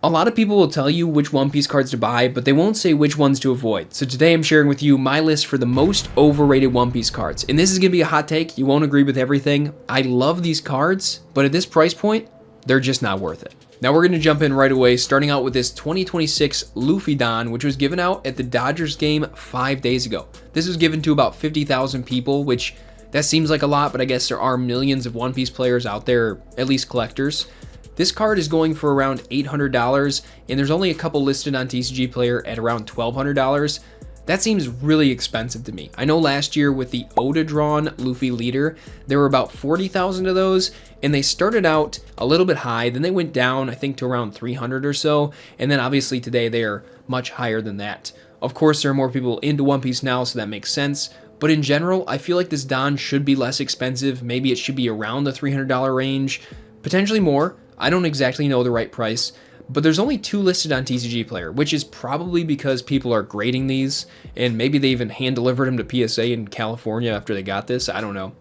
A lot of people will tell you which One Piece cards to buy, but they won't say which ones to avoid. So today I'm sharing with you my list for the most overrated One Piece cards. And this is going to be a hot take. You won't agree with everything. I love these cards, but at this price point, they're just not worth it. Now we're going to jump in right away, starting out with this 2026 Luffy Don, which was given out at the Dodgers game 5 days ago. This was given to about 50,000 people, which that seems like a lot, but I guess there are millions of One Piece players out there, at least collectors. This card is going for around $800, and there's only a couple listed on TCG Player at around $1,200. That seems really expensive to me. I know last year with the Oda drawn Luffy Leader, there were about 40,000 of those, and they started out a little bit high, then they went down, I think, to around 300 or so, and then obviously today they are much higher than that. Of course, there are more people into One Piece now, so that makes sense, but in general, I feel like this Don should be less expensive. Maybe it should be around the $300 range, potentially more. I don't exactly know the right price, but there's only 2 listed on TCG Player, which is probably because people are grading these, and maybe they even hand-delivered them to PSA in California after they got this, I don't know.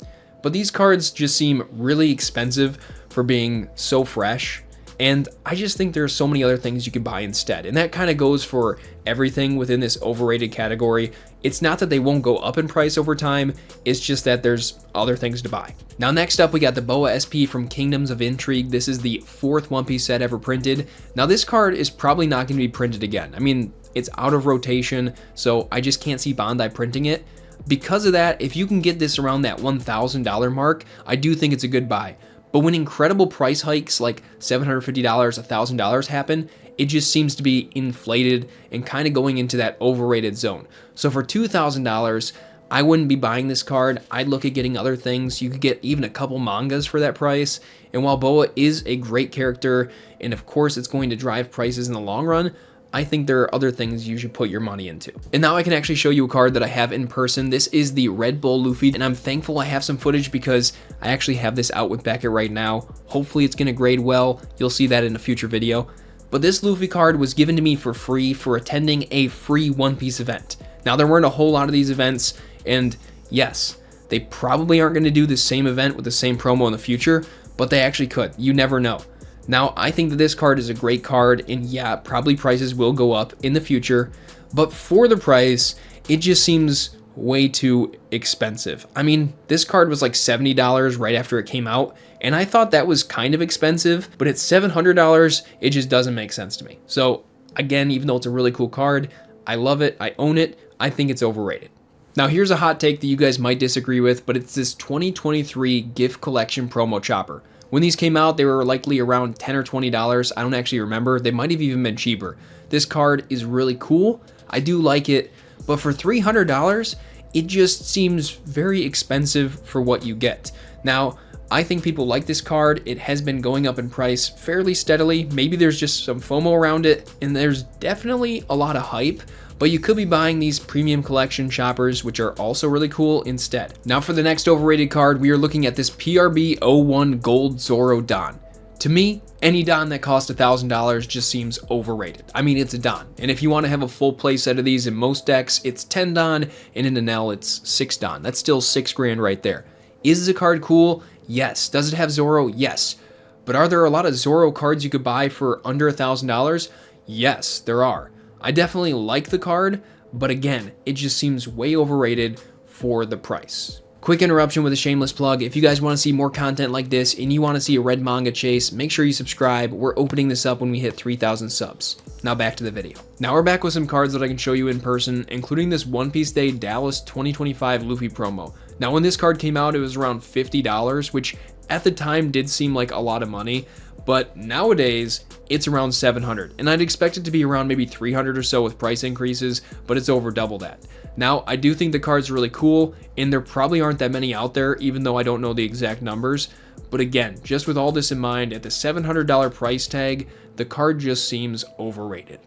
But these cards just seem really expensive for being so fresh, and I just think there are so many other things you could buy instead, and that kind of goes for everything within this overrated category. It's not that they won't go up in price over time, it's just that there's other things to buy. Now next up we got the Boa SP from Kingdoms of Intrigue. This is the 4th One Piece set ever printed. Now this card is probably not going to be printed again. I mean, it's out of rotation, so I just can't see Bandai printing it. Because of that, if you can get this around that $1,000 mark, I do think it's a good buy. But when incredible price hikes like $750, $1,000 happen, it just seems to be inflated and kind of going into that overrated zone. So for $2,000, I wouldn't be buying this card. I'd look at getting other things. You could get even a couple mangas for that price. And while Boa is a great character, and of course it's going to drive prices in the long run, I think there are other things you should put your money into. And now I can actually show you a card that I have in person. This is the Red Bull Luffy, and I'm thankful I have some footage because I actually have this out with Beckett right now. Hopefully it's gonna grade well. You'll see that in a future video. But this Luffy card was given to me for free for attending a free One Piece event. Now there weren't a whole lot of these events, and yes, they probably aren't gonna do the same event with the same promo in the future, but they actually could. You never know. Now, I think that this card is a great card, and yeah, probably prices will go up in the future, but for the price, it just seems way too expensive. I mean, this card was like $70 right after it came out, and I thought that was kind of expensive, but at $700, it just doesn't make sense to me. So again, even though it's a really cool card, I love it, I own it, I think it's overrated. Now here's a hot take that you guys might disagree with, but it's this 2023 gift collection promo chopper. When these came out, they were likely around $10 or $20. I don't actually remember. They might have even been cheaper. This card is really cool. I do like it, but for $300, it just seems very expensive for what you get. Now, I think people like this card. It has been going up in price fairly steadily. Maybe there's just some FOMO around it, and there's definitely a lot of hype, but you could be buying these premium collection shoppers, which are also really cool instead. Now for the next overrated card, we are looking at this PRB 01 Gold Zoro Don. To me, any Don that costs $1,000 just seems overrated. I mean, it's a Don, and if you want to have a full play set of these in most decks, it's 10 Don, and in an L, it's 6 Don. That's still $6 grand right there. Is the card cool? Yes. Does it have Zoro? Yes. But are there a lot of Zoro cards you could buy for under $1,000? Yes, there are. I definitely like the card, but again, it just seems way overrated for the price. Quick interruption with a shameless plug. If you guys want to see more content like this and you want to see a red manga chase, make sure you subscribe. We're opening this up when we hit 3,000 subs. Now back to the video. Now we're back with some cards that I can show you in person, including this One Piece Day Dallas 2025 Luffy promo. Now when this card came out, it was around $50, which at the time did seem like a lot of money, but nowadays it's around $700, and I'd expect it to be around maybe $300 or so with price increases, but it's over double that. Now, I do think the card's really cool, and there probably aren't that many out there, even though I don't know the exact numbers, but again, just with all this in mind, at the $700 price tag, the card just seems overrated.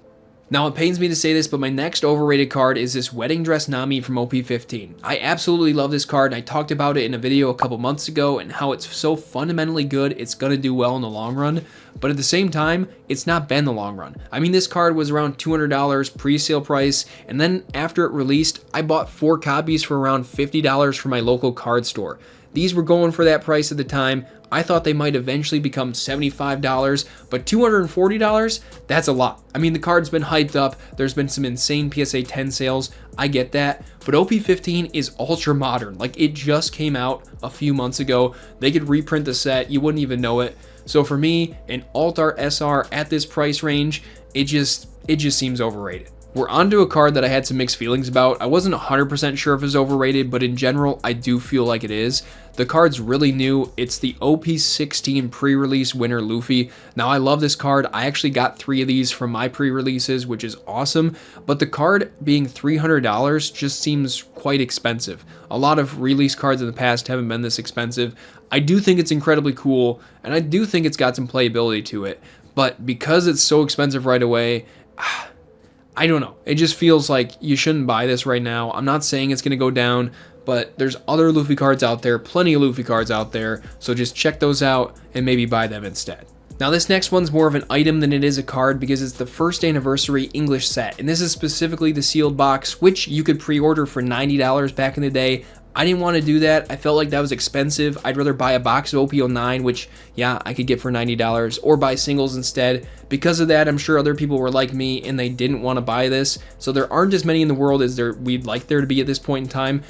Now, it pains me to say this, but my next overrated card is this Wedding Dress Nami from OP15. I absolutely love this card, and I talked about it in a video a couple months ago and how it's so fundamentally good, it's going to do well in the long run, but at the same time, it's not been the long run. I mean, this card was around $200 pre-sale price, and then after it released, I bought 4 copies for around $50 from my local card store. These were going for that price at the time. I thought they might eventually become $75, but $240, that's a lot. I mean, the card's been hyped up. There's been some insane PSA 10 sales. I get that, but OP15 is ultra modern. Like, it just came out a few months ago. They could reprint the set. You wouldn't even know it. So for me, an Alt Art SR at this price range, it just seems overrated. We're onto a card that I had some mixed feelings about. I wasn't 100% sure if it's overrated, but in general, I do feel like it is. The card's really new. It's the OP16 pre-release winner Luffy. Now, I love this card. I actually got 3 of these from my pre-releases, which is awesome, but the card being $300 just seems quite expensive. A lot of release cards in the past haven't been this expensive. I do think it's incredibly cool, and I do think it's got some playability to it, but because it's so expensive right away, I don't know. It just feels like you shouldn't buy this right now. I'm not saying it's going to go down, but there's other Luffy cards out there, plenty of Luffy cards out there, so just check those out and maybe buy them instead. Now, this next one's more of an item than it is a card because it's the first anniversary English set, and this is specifically the sealed box, which you could pre-order for $90 back in the day. I didn't want to do that. I felt like that was expensive. I'd rather buy a box of OP09, which, yeah, I could get for $90, or buy singles instead. Because of that, I'm sure other people were like me and they didn't want to buy this. So there aren't as many in the world as we'd like there to be at this point in time.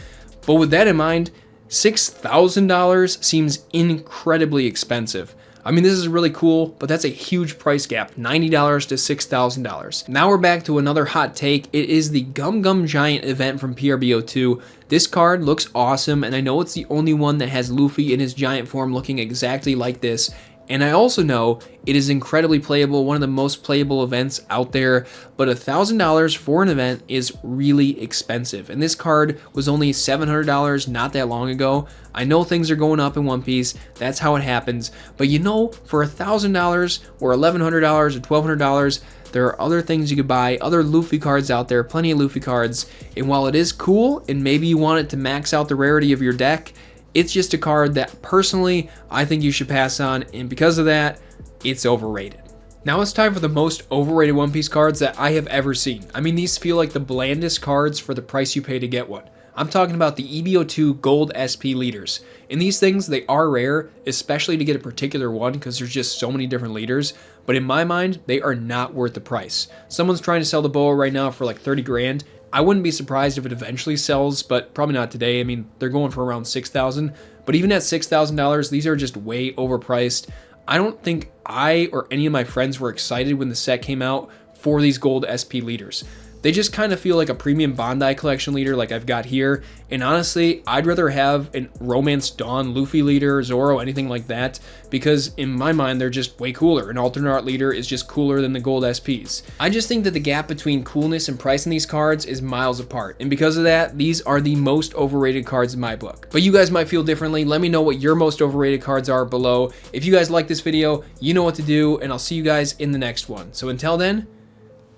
But with that in mind, $6,000 seems incredibly expensive. I mean, this is really cool, but that's a huge price gap, $90 to $6,000. Now we're back to another hot take. It is the Gum Gum Giant event from PRBO2. This card looks awesome, and I know it's the only one that has Luffy in his giant form looking exactly like this. And I also know it is incredibly playable, one of the most playable events out there, but $1,000 for an event is really expensive. And this card was only $700 not that long ago. I know things are going up in One Piece, that's how it happens, but you know, for $1,000 or $1,100 or $1,200, there are other things you could buy, other Luffy cards out there, plenty of Luffy cards, and while it is cool, and maybe you want it to max out the rarity of your deck, it's just a card that personally I think you should pass on, and because of that, it's overrated. Now it's time for the most overrated One Piece cards that I have ever seen. I mean, these feel like the blandest cards for the price you pay to get one. I'm talking about the EBO2 Gold SP leaders. And these things, they are rare, especially to get a particular one because there's just so many different leaders. But in my mind, they are not worth the price. Someone's trying to sell the Boa right now for like 30 grand. I wouldn't be surprised if it eventually sells, but probably not today. I mean, they're going for around $6,000. But even at $6,000, these are just way overpriced. I don't think I or any of my friends were excited when the set came out for these gold SP leaders. They just kind of feel like a premium Bandai collection leader like I've got here. And honestly, I'd rather have a Romance Dawn Luffy leader, Zoro, anything like that, because in my mind, they're just way cooler. An alternate art leader is just cooler than the gold SPs. I just think that the gap between coolness and price in these cards is miles apart. And because of that, these are the most overrated cards in my book. But you guys might feel differently. Let me know what your most overrated cards are below. If you guys like this video, you know what to do, and I'll see you guys in the next one. So until then,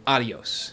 adios.